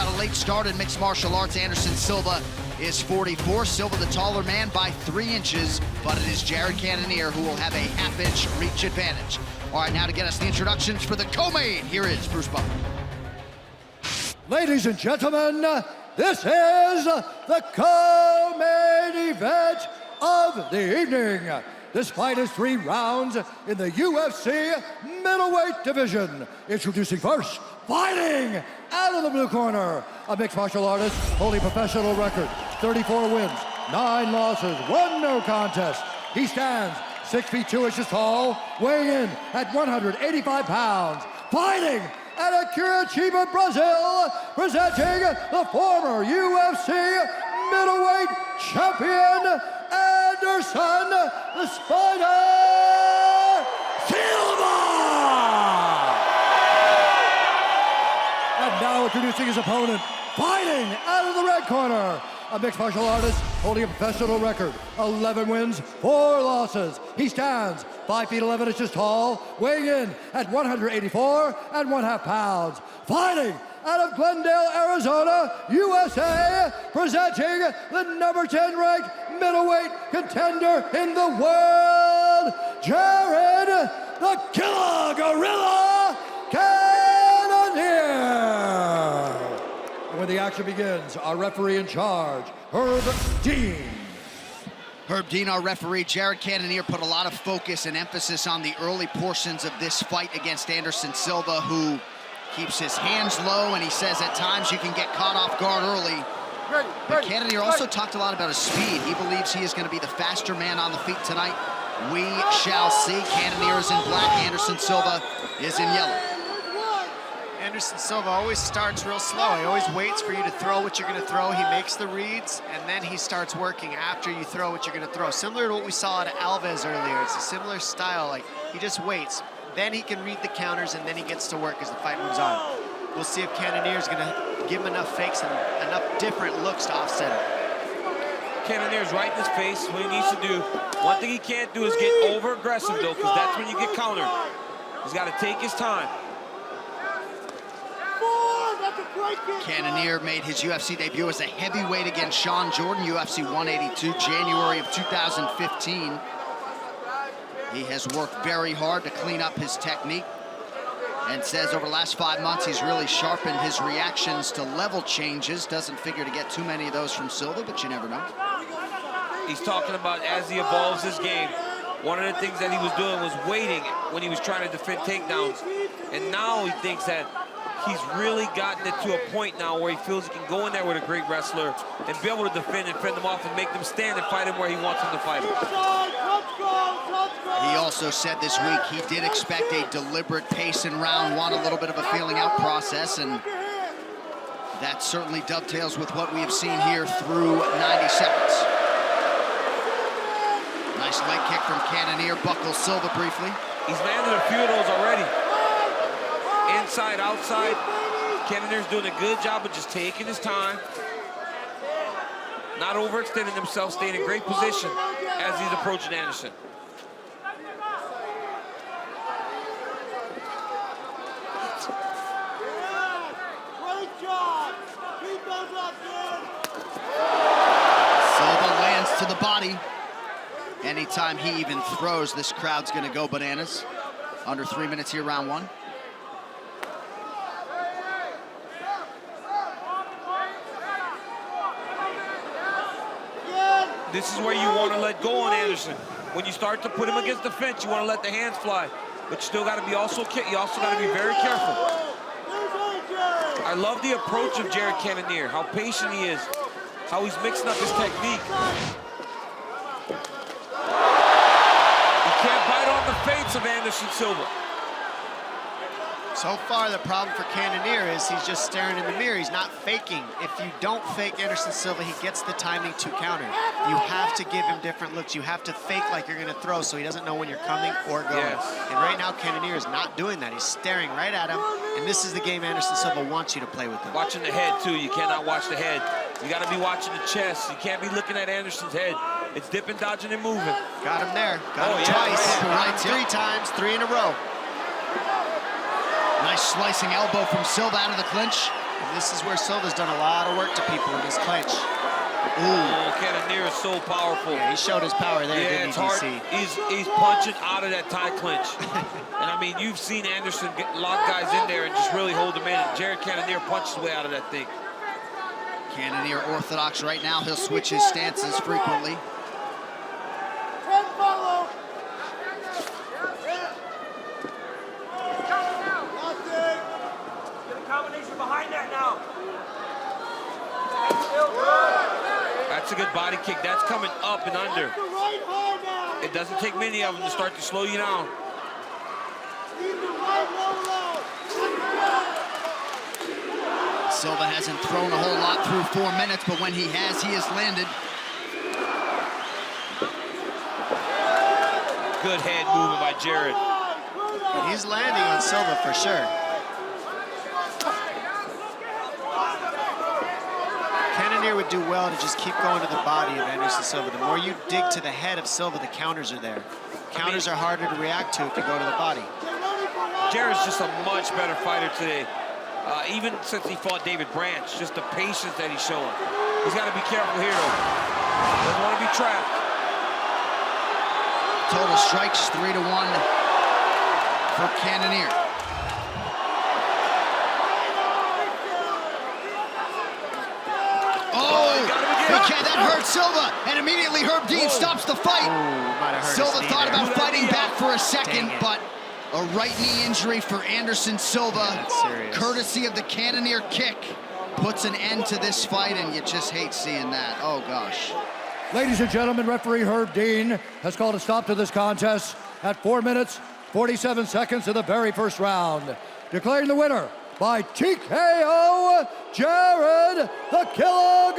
Got a late start in mixed martial arts. Anderson Silva is 44. Silva the taller man by 3 inches, but it is Jared Cannonier who will have a half-inch reach advantage. All right, now to get us the introductions for the co-main, here is Bruce Butler. Ladies and gentlemen, this is the co-main event of the evening. This fight is 3 rounds in the UFC middleweight division. Introducing first, fighting out of the blue corner, a mixed martial artist holding professional record, 34 wins, 9 losses, 1 no contest. He stands 6 feet 2 inches tall, weighing in at 185 pounds, fighting out of Curitiba, Brazil, presenting the former UFC middleweight champion, Anderson the Spider Silva! And now introducing his opponent, fighting out of the red corner, a mixed martial artist holding a professional record, 11 wins, 4 losses. He stands 5 feet 11 inches tall, weighing in at 184 1/2 pounds, fighting out of Glendale, Arizona, USA, presenting the number 10 ranked middleweight contender in the world, Jared the Killer Gorilla Cannonier. And when the action begins, our referee in charge, Herb Dean. Herb Dean, our referee. Jared Cannonier put a lot of focus and emphasis on the early portions of this fight against Anderson Silva, who keeps his hands low, and he says at times you can get caught off guard early. But Cannonier also talked a lot about his speed. He believes he is going to be the faster man on the feet tonight. We shall see. Cannonier is in black, Anderson Silva is in yellow. Anderson Silva always starts real slow. He always waits for you to throw what you're going to throw. He makes the reads, and then he starts working after you throw what you're going to throw. Similar to what we saw out of Alves earlier. It's a similar style. Like, he just waits. Then he can read the counters, and then he gets to work as the fight moves on. We'll see if Cannonier is going to give him enough fakes and enough different looks to offset it. Cannonier's right in his face. What he needs to do, one thing he can't do is get over-aggressive, though, because that's when you get countered. He's got to take his time. Cannonier made his UFC debut as a heavyweight against Sean Jordan, UFC 182, January of 2015. He has worked very hard to clean up his technique and says over the last 5 months he's really sharpened his reactions to level changes. Doesn't figure to get too many of those from Silva, but you never know. He's talking about as he evolves his game. One of the things that he was doing was waiting when he was trying to defend takedowns. And now he thinks that he's really gotten it to a point now where he feels he can go in there with a great wrestler and be able to defend and fend them off and make them stand and fight him where he wants them to fight him. He also said this week he did expect a deliberate pace in round 1, a little bit of a feeling out process, and that certainly dovetails with what we have seen here through 90 seconds. Nice leg kick from Cannonier, buckles Silva briefly. He's landed a few of those already. Inside, outside. Cannonier's doing a good job of just taking his time, not overextending himself, staying in great position as he's approaching Anderson. Silva lands to the body. Anytime he even throws, this crowd's gonna go bananas. Under 3 minutes here, round 1. This is where you want to let go on Anderson. When you start to put him against the fence, you want to let the hands fly. But you still got to be you also got to be very careful. I love the approach of Jared Cannonier, how patient he is, how he's mixing up his technique. He can't bite on the feints of Anderson Silva. So far, the problem for Cannonier is he's just staring in the mirror. He's not faking. If you don't fake Anderson Silva, he gets the timing to counter. You have to give him different looks. You have to fake like you're going to throw so he doesn't know when you're coming or going. Yes. And right now, Cannonier is not doing that. He's staring right at him, and this is the game Anderson Silva wants you to play with him. Watching the head, too. You cannot watch the head. You got to be watching the chest. You can't be looking at Anderson's head. It's dipping, dodging, and moving. Got him there. Got him twice. Got him 3 times, 3 in a row. Nice slicing elbow from Silva out of the clinch. And this is where Silva's done a lot of work to people in this clinch. Oh, Cannonier is so powerful. Yeah, he showed his power there, Yeah, didn't it's he, hard. DC? He's punching out of that tie clinch. And I mean, you've seen Anderson lock guys in there and just really hold them in. And Jared Cannonier punches way out of that thing. Cannonier orthodox right now. He'll switch his stances frequently. Combination behind that now. That's a good body kick. That's coming up and under. It doesn't take many of them to start to slow you down. Silva hasn't thrown a whole lot through 4 minutes, but when he has landed. Good head movement by Jared. But he's landing on Silva for sure. Cannonier would do well to just keep going to the body of Anderson Silva. The more you dig to the head of Silva, the counters are there. Counters are harder to react to if you go to the body. Jared's just a much better fighter today. Even since he fought David Branch, just the patience that he's showing. He's got to be careful here, though. Doesn't want to be trapped. Total strikes 3-1 for Cannonier. Okay, that hurt Silva, and immediately Herb Dean stops the fight. Silva thought about fighting back for a second, but a right knee injury for Anderson Silva, courtesy of the Cannonier kick, puts an end to this fight, and you just hate seeing that. Oh, gosh. Ladies and gentlemen, referee Herb Dean has called a stop to this contest at 4 minutes, 47 seconds of the very first round, declaring the winner by TKO, Jared the Killer